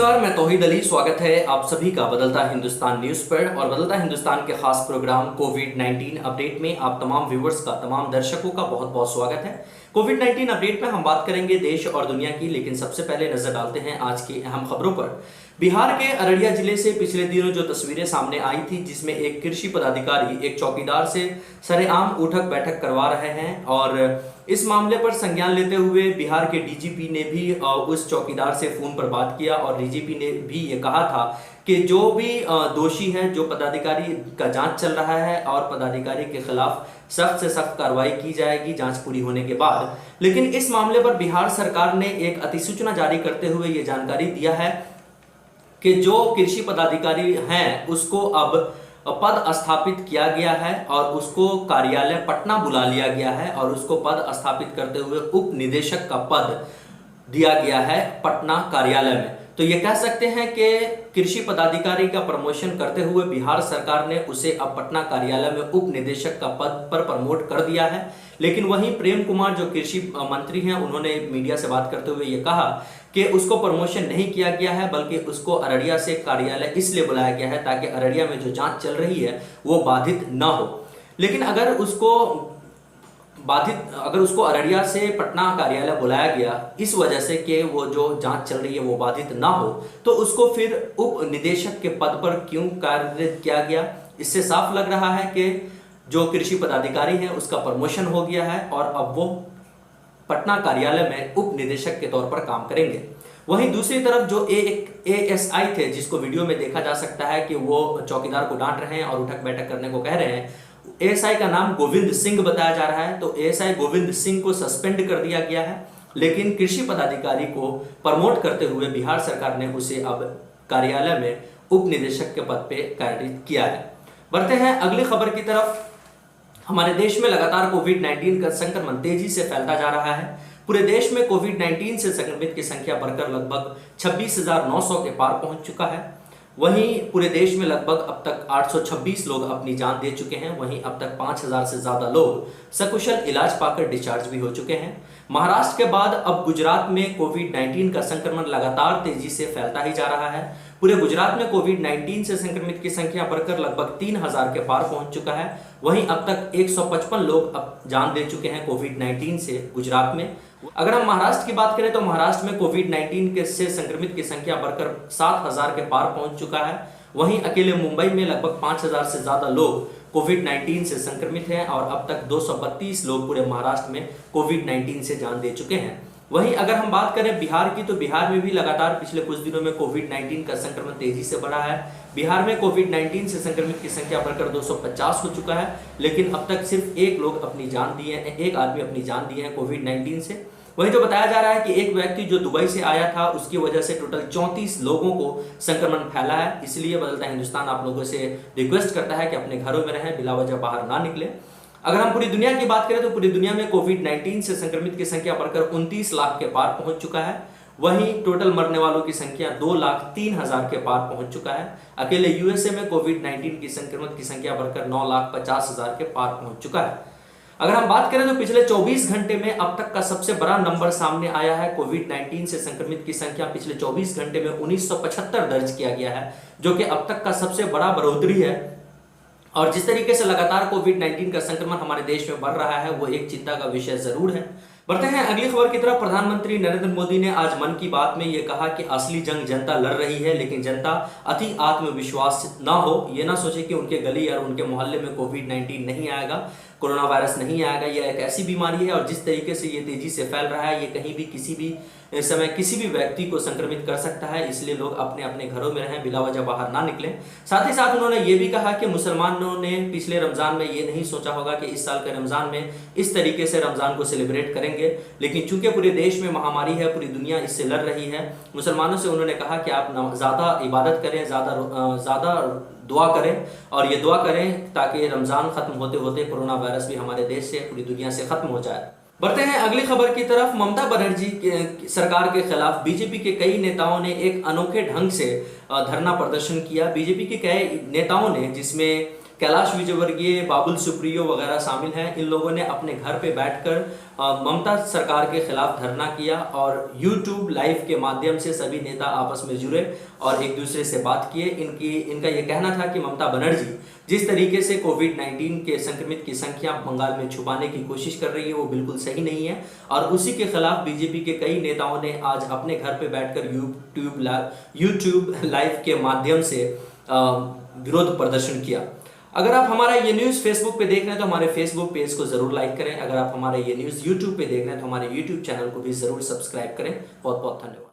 नमस्कार, मैं तौहीद अली। स्वागत है आप सभी का बदलता हिंदुस्तान न्यूज पर और बदलता हिंदुस्तान के खास प्रोग्राम कोविड-19 अपडेट में आप तमाम व्यूवर्स का, तमाम दर्शकों का बहुत बहुत स्वागत है। कोविड-19 अपडेट में हम बात करेंगे देश और दुनिया की, लेकिन सबसे पहले नजर डालते हैं आज की अहम खबरों पर। बिहार के अररिया जिले से पिछले दिनों जो तस्वीरें सामने आई थी, जिसमें एक कृषि पदाधिकारी एक चौकीदार से सरेआम उठक बैठक करवा रहे हैं और इस मामले पर संज्ञान लेते हुए बिहार के डीजीपी ने भी उस चौकीदार से फोन पर बात किया और डीजीपी ने भी ये कहा था कि जो भी दोषी है, जो पदाधिकारी का जांच चल रहा है और पदाधिकारी के खिलाफ सख्त से सख्त कार्रवाई की जाएगी जांच पूरी होने के बाद। लेकिन इस मामले पर बिहार सरकार ने एक अधिसूचना जारी करते हुए ये जानकारी दिया है कि जो कृषि पदाधिकारी हैं उसको अब पद स्थापित किया गया है और उसको कार्यालय पटना बुला लिया गया है और उसको पद स्थापित करते हुए उप निदेशक का पद दिया गया है पटना कार्यालय में। तो ये कह सकते हैं कि कृषि पदाधिकारी का प्रमोशन करते हुए बिहार सरकार ने उसे अब पटना कार्यालय में उप निदेशक का पद पर प्रमोट कर दिया है। लेकिन वहीं प्रेम कुमार जो कृषि मंत्री हैं, उन्होंने मीडिया से बात करते हुए ये कहा कि उसको प्रमोशन नहीं किया गया है, बल्कि उसको अररिया से कार्यालय इसलिए बुलाया गया है ताकि अररिया में जो जांच चल रही है वो बाधित ना हो। लेकिन अगर उसको अररिया से पटना कार्यालय बुलाया गया इस वजह से कि वो जो जांच चल रही है वो बाधित ना हो, तो उसको फिर उप निदेशक के पद पर क्यों कार्यरत किया गया? इससे साफ लग रहा है कि जो कृषि पदाधिकारी है उसका प्रमोशन हो गया है और अब वो पटना कार्यालय में उप निदेशक के तौर पर काम करेंगे। वहीं दूसरी तरफ जो एएसआई थे, जिसको वीडियो में देखा जा सकता है कि वो चौकीदार को डांट रहे हैं और उठक बैठक करने को कह रहे हैं, एएसआई का नाम गोविंद सिंह बताया जा रहा है। तो एएसआई गोविंद सिंह को सस्पेंड कर दिया गया है, लेकिन कृषि पदाधिकारी को प्रमोट करते हुए बिहार सरकार ने उसे अब कार्यालय में उप निदेशक के पद पे कार्यरत किया है। बढ़ते हैं अगली खबर की तरफ। हमारे देश में लगातार कोविड-19 का संक्रमण तेजी से फैलता जा रहा है। पूरे देश में कोविड-19 से संक्रमित की संख्या बढ़कर लगभग 26,900 के पार पहुंच चुका है। वहीं पूरे देश में लगभग अब तक 826 लोग अपनी जान दे चुके हैं। वहीं अब तक 5,000 से ज्यादा लोग सकुशल इलाज पाकर डिस्चार्ज भी हो चुके हैं। महाराष्ट्र के बाद अब गुजरात में कोविड-19 का संक्रमण लगातार तेजी से फैलता ही जा रहा है। पूरे गुजरात में कोविड-19 से संक्रमित की संख्या बढ़कर लगभग 3,000 के पार पहुंच चुका है। वहीं अब तक 155 लोग अब जान दे चुके हैं कोविड-19 से गुजरात में। अगर हम महाराष्ट्र की बात करें तो महाराष्ट्र में कोविड-19 से संक्रमित की संख्या बढ़कर 7,000 के पार पहुंच चुका है। वहीं अकेले मुंबई में लगभग 5,000 से ज्यादा लोग कोविड-19 से संक्रमित हैं और अब तक 232 लोग पूरे महाराष्ट्र में कोविड-19 से जान दे चुके हैं। वहीं अगर हम बात करें बिहार की, तो बिहार में भी लगातार पिछले कुछ दिनों में कोविड-19 का संक्रमण तेजी से बढ़ा है। बिहार में कोविड-19 से संक्रमित की संख्या बढ़कर 250 हो चुका है, लेकिन अब तक सिर्फ एक आदमी अपनी जान दी है कोविड-19 से। वहीं जो बताया जा रहा है कि एक व्यक्ति जो दुबई से आया था, उसकी वजह से टोटल 34 लोगों को संक्रमण फैला है। इसलिए बदलता हिंदुस्तान आप लोगों से रिक्वेस्ट करता है कि अपने घरों में रहें, बिला वजह बाहर ना निकले। अगर हम पूरी दुनिया की बात करें तो पूरी दुनिया में कोविड-19 से संक्रमित की संख्या बढ़कर 29 लाख के पार पहुंच चुका है। वहीं टोटल मरने वालों की संख्या 2,03,000 के पार पहुंच चुका है। अकेले यूएसए में कोविड-19 की संक्रमित की संख्या बढ़कर 9,50,000 के पार पहुंच चुका है। अगर हम बात करें तो पिछले 24 घंटे में अब तक का सबसे बड़ा नंबर सामने आया है। कोविड-19 से संक्रमित की संख्या पिछले 24 घंटे में 1975 दर्ज किया गया है, जो कि अब तक का सबसे बड़ा बढ़ोतरी है। और जिस तरीके से लगातार कोविड-19 का संक्रमण हमारे देश में बढ़ रहा है, वो एक चिंता का विषय जरूर है। बढ़ते हैं अगली खबर की तरफ। प्रधानमंत्री नरेंद्र मोदी ने आज मन की बात में ये कहा कि असली जंग जनता लड़ रही है, लेकिन जनता अति आत्मविश्वास ना हो। ये ना सोचे कि उनके गली या उनके मोहल्ले में कोविड-19 नहीं आएगा, कोरोना वायरस नहीं आएगा। यह एक ऐसी बीमारी है और जिस तरीके से ये तेजी से फैल रहा है, ये कहीं भी किसी भी समय किसी भी व्यक्ति को संक्रमित कर सकता है। इसलिए लोग अपने अपने घरों में रहें, बिला वजह बाहर ना निकलें। साथ ही साथ उन्होंने ये भी कहा कि मुसलमानों ने पिछले रमजान में ये नहीं सोचा होगा कि इस साल के रमजान में इस तरीके से रमजान को सेलिब्रेट करेंगे, लेकिन चूंकि पूरे देश में महामारी है, पूरी दुनिया इससे लड़ रही है, मुसलमानों से उन्होंने कहा कि आप ज्यादा इबादत करें, ज्यादा दुआ करें और ये दुआ करें ताकि रमजान खत्म होते होते कोरोना वायरस भी हमारे देश से, पूरी दुनिया से खत्म हो जाए। बढ़ते हैं अगली खबर की तरफ। ममता बनर्जी सरकार के खिलाफ बीजेपी के कई नेताओं ने एक अनोखे ढंग से धरना प्रदर्शन किया। बीजेपी के कई नेताओं ने, जिसमें कैलाश विजयवर्गीय, बाबुल सुप्रियो वगैरह शामिल हैं। इन लोगों ने अपने घर पे बैठकर ममता सरकार के खिलाफ धरना किया और यूट्यूब लाइव के माध्यम से सभी नेता आपस में जुड़े और एक दूसरे से बात किए। इनका ये कहना था कि ममता बनर्जी जिस तरीके से कोविड-19 के संक्रमित की संख्या बंगाल में छुपाने की कोशिश कर रही है वो बिल्कुल सही नहीं है और उसी के खिलाफ बीजेपी के कई नेताओं ने आज अपने घर पे बैठकर यूट्यूब लाइव के माध्यम से विरोध प्रदर्शन किया। अगर आप हमारा ये न्यूज़ फेसबुक पे देख रहे हैं तो हमारे फेसबुक पेज को जरूर लाइक करें। अगर आप हमारा ये न्यूज़ यूट्यूब पे देख रहे हैं तो हमारे यूट्यूब चैनल को भी जरूर सब्सक्राइब करें। बहुत बहुत धन्यवाद।